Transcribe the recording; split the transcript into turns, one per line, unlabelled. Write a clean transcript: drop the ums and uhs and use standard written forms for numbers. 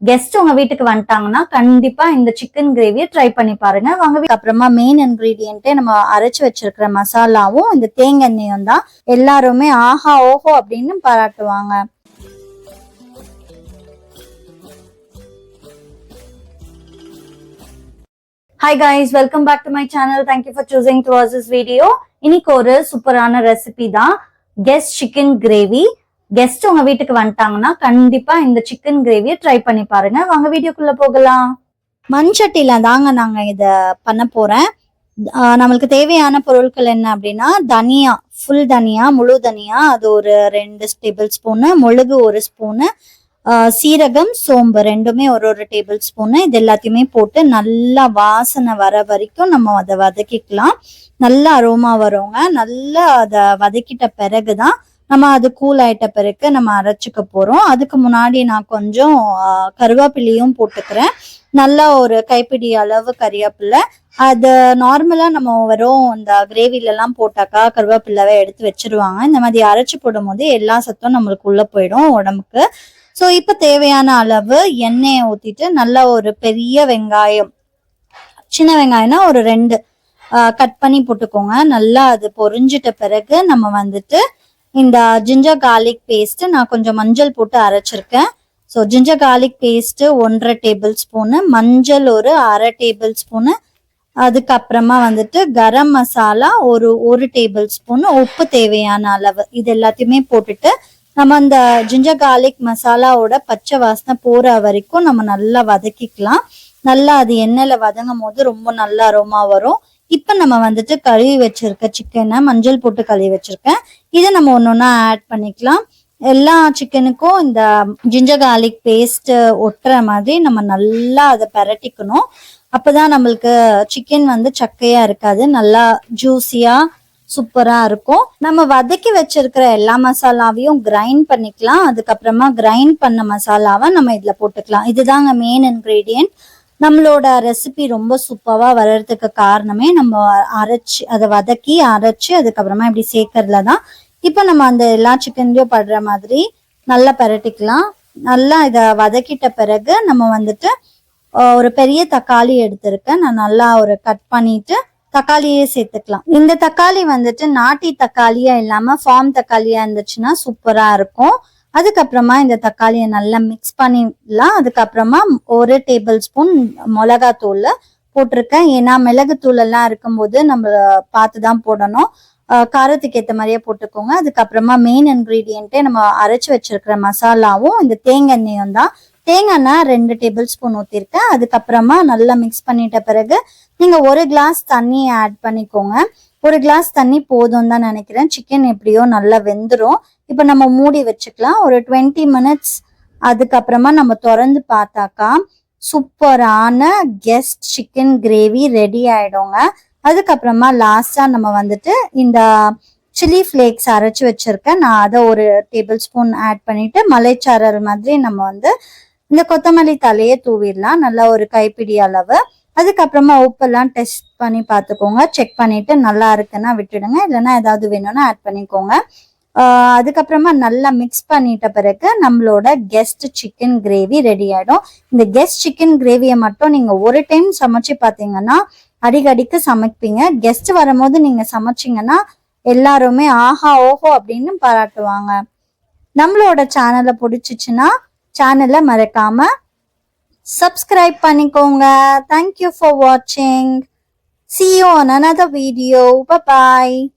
Guest உங்க வீட்டுக்கு வந்துட்டாங்கன்னா கண்டிப்பா இந்த சிக்கன் கிரேவியை ட்ரை பண்ணி பாருங்க. வாங்க. அப்புறமா மெயின் இன்கிரீடியன்ட்டே நம்ம அரைச்சு வச்சிருக்கிற மசாலாவும் இந்த தேங்காய் எண்ணெயும் தான். எல்லாருமே ஆஹா ஓஹோ அப்படின்னு பாராட்டுவாங்க. Hi guys, welcome back to my channel. Thank you for choosing to watch this video. இன்னைக்கு ஒரு சூப்பரான ரெசிபி தான் கெஸ்ட் சிக்கன் கிரேவி. கெஸ்ட் உங்க வீட்டுக்கு வந்துட்டாங்கன்னா கண்டிப்பா இந்த சிக்கன் கிரேவியை ட்ரை பண்ணி பாருங்க. வாங்க வீடியோக்குள்ள போகலாம். மண்சட்டில தாங்க நாங்க இத பண்ண போறேன். நம்மளுக்கு தேவையான பொருட்கள் என்ன அப்படின்னா, தனியா, ஃபுல் தனியா, முழு தனியா அது ஒரு 2 டேபிள் ஸ்பூனு, மிளகு 1 ஸ்பூனு, சீரகம், சோம்பு ரெண்டுமே ஒரு டேபிள் ஸ்பூனு, இது எல்லாத்தையுமே போட்டு நல்லா வாசனை வர வரைக்கும் நம்ம அதை வதக்கிக்கலாம். நல்லா அரோமா வருங்க. நல்லா அதை வதக்கிட்ட பிறகுதான் நம்ம அது கூல் ஆயிட்ட பிறகு நம்ம அரைச்சிக்க போறோம். அதுக்கு முன்னாடி நான் கொஞ்சம் கருவேப்பிலையும் போட்டுக்கிறேன். நல்லா ஒரு கைப்பிடி அளவு கறிவேப்பிலை. அது நார்மலா நம்ம வெறும் இந்த கிரேவில எல்லாம் போட்டாக்கா கருவேப்பிலைவை எடுத்து வச்சிருவாங்க. இந்த மாதிரி அரைச்சு போடும் போது எல்லா சத்தும் நம்மளுக்கு உள்ள போயிடும் உடம்புக்கு. ஸோ இப்போ தேவையான அளவு எண்ணெயை ஊற்றிட்டு நல்லா ஒரு பெரிய வெங்காயம், சின்ன வெங்காயம்னா ஒரு 2 கட் பண்ணி போட்டுக்கோங்க. நல்லா அது பொரிஞ்சிட்ட பிறகு நம்ம வந்துட்டு இந்த ஜிஞ்சர் கார்லிக் பேஸ்ட் நான் கொஞ்சம் மஞ்சள் போட்டு அரைச்சிருக்கேன். So ginger garlic paste 1.5 tablespoon, மஞ்சள் ஒரு 1/2 டேபிள் ஸ்பூனு, அதுக்கப்புறமா வந்துட்டு கரம் மசாலா ஒரு டேபிள் ஸ்பூன், உப்பு தேவையான அளவு, இது எல்லாத்தையுமே போட்டுட்டு நம்ம அந்த ஜிஞ்சர் கார்லிக் மசாலாவோட பச்சை வாசனை போற வரைக்கும் நம்ம நல்லா வதக்கிக்கலாம். நல்லா அது எண்ணெயில வதங்கும் போது ரொம்ப நல்லா அரோமா வரும். இப்ப நம்ம வந்துட்டு கழுவி வச்சிருக்க சிக்கனை மஞ்சள் போட்டு கழுவி வச்சிருக்கேன். இதை நம்ம ஒன்னொன்னா ஆட் பண்ணிக்கலாம். எல்லா சிக்கனுக்கும் இந்த ஜிஞ்சர் கார்லிக் பேஸ்ட் ஒட்டுற மாதிரி நம்ம நல்லா அதை பரட்டிக்கணும். அப்பதான் நம்மளுக்கு சிக்கன் வந்து சக்கையா இருக்காது, நல்லா ஜூசியா சூப்பரா இருக்கும். நம்ம வதக்கி வச்சிருக்கிற எல்லா மசாலாவையும் கிரைண்ட் பண்ணிக்கலாம். அதுக்கப்புறமா கிரைண்ட் பண்ண மசாலாவை நம்ம இதுல போட்டுக்கலாம். இதுதாங்க மெயின் இன்கிரீடியன்ட். நம்மளோட ரெசிபி ரொம்ப சூப்பரா வர்றதுக்கு காரணமே நம்ம அரைச்சு அதை வதக்கி அரைச்சு அதுக்கப்புறமா இப்படி சேர்க்கறதுல தான். இப்ப நம்ம அந்த எல்லா சிக்கன்லயும் படுற மாதிரி நல்லா பரட்டிக்கலாம். நல்லா இதை வதக்கிட்ட பிறகு நம்ம வந்துட்டு ஒரு பெரிய தக்காளி எடுத்திருக்கேன். நான் நல்லா ஒரு கட் பண்ணிட்டு தக்காளியே சேர்த்துக்கலாம். இந்த தக்காளி வந்துட்டு நாட்டி தக்காளியா இல்லாம ஃபார்ம் தக்காளியா இருந்துச்சுன்னா சூப்பரா இருக்கும். அதுக்கப்புறமா இந்த தக்காளியை நல்லா மிக்ஸ் பண்ணிடலாம். அதுக்கப்புறமா 1 டேபிள் ஸ்பூன் மிளகாத்தூள் போட்டிருக்கேன். ஏன்னா மிளகுத்தூள் எல்லாம் இருக்கும்போது நம்ம பார்த்துதான் போடணும். காரத்துக்கு ஏற்ற மாதிரியே போட்டுக்கோங்க. அதுக்கப்புறமா மெயின் இன்கிரீடியன்ட்டே நம்ம அரைச்சு வச்சிருக்கிற மசாலாவும் இந்த தேங்காய் எண்ணெயும் தான். தேங்காய் எண்ணெய் 2 டேபிள் ஸ்பூன் ஊற்றிருக்கேன். அதுக்கப்புறமா நல்லா மிக்ஸ் பண்ணிட்ட பிறகு நீங்க 1 கிளாஸ் தண்ணி ஆட் பண்ணிக்கோங்க. 1 கிளாஸ் தண்ணி போதும் தான் நினைக்கிறேன். சிக்கன் எப்படியோ நல்லா வெந்துடும். இப்ப நம்ம மூடி வச்சுக்கலாம் ஒரு 20 மினிட்ஸ். அதுக்கப்புறமா நம்ம திறந்து பார்த்தாக்கா சூப்பரான கெஸ்ட் சிக்கன் கிரேவி ரெடி ஆயிடுங்க. அதுக்கப்புறமா லாஸ்டா நம்ம வந்துட்டு இந்த சில்லி ஃபிளேக்ஸ் அரைச்சு வச்சிருக்கேன். நான் அதை 1 டேபிள் ஸ்பூன் ஆட் பண்ணிட்டு மலைச்சாரல் மாதிரி நம்ம வந்து இந்த கொத்தமல்லி தலையை தூவிடலாம், நல்லா ஒரு கைப்பிடி அளவு. அதுக்கப்புறமா உப்பெல்லாம் டெஸ்ட் பண்ணி பார்த்துக்கோங்க. செக் பண்ணிட்டு நல்லா இருக்குன்னா விட்டுடுங்க, இல்லைன்னா ஏதாவது வேணும்னா ஆட் பண்ணிக்கோங்க. அதுக்கப்புறமா நல்லா மிக்ஸ் பண்ணிட்ட பிறகு நம்மளோட கெஸ்ட் சிக்கன் கிரேவி ரெடி ஆயிடும். இந்த கெஸ்ட் சிக்கன் கிரேவியை மட்டும் நீங்க ஒரு டைம் சமைச்சு பார்த்தீங்கன்னா அடிக்கடிக்கு சமைப்பீங்க. கெஸ்ட் வரும்போது நீங்க சமைச்சிங்கன்னா எல்லாருமே ஆஹா ஓஹோ அப்படின்னு பாராட்டுவாங்க. நம்மளோட சேனலை பிடிச்சிச்சுன்னா சேனலை மறக்காம சப்ஸ்கிரைப் பண்ணிக்கோங்க. Thank you for watching. See you on another video. Bye bye.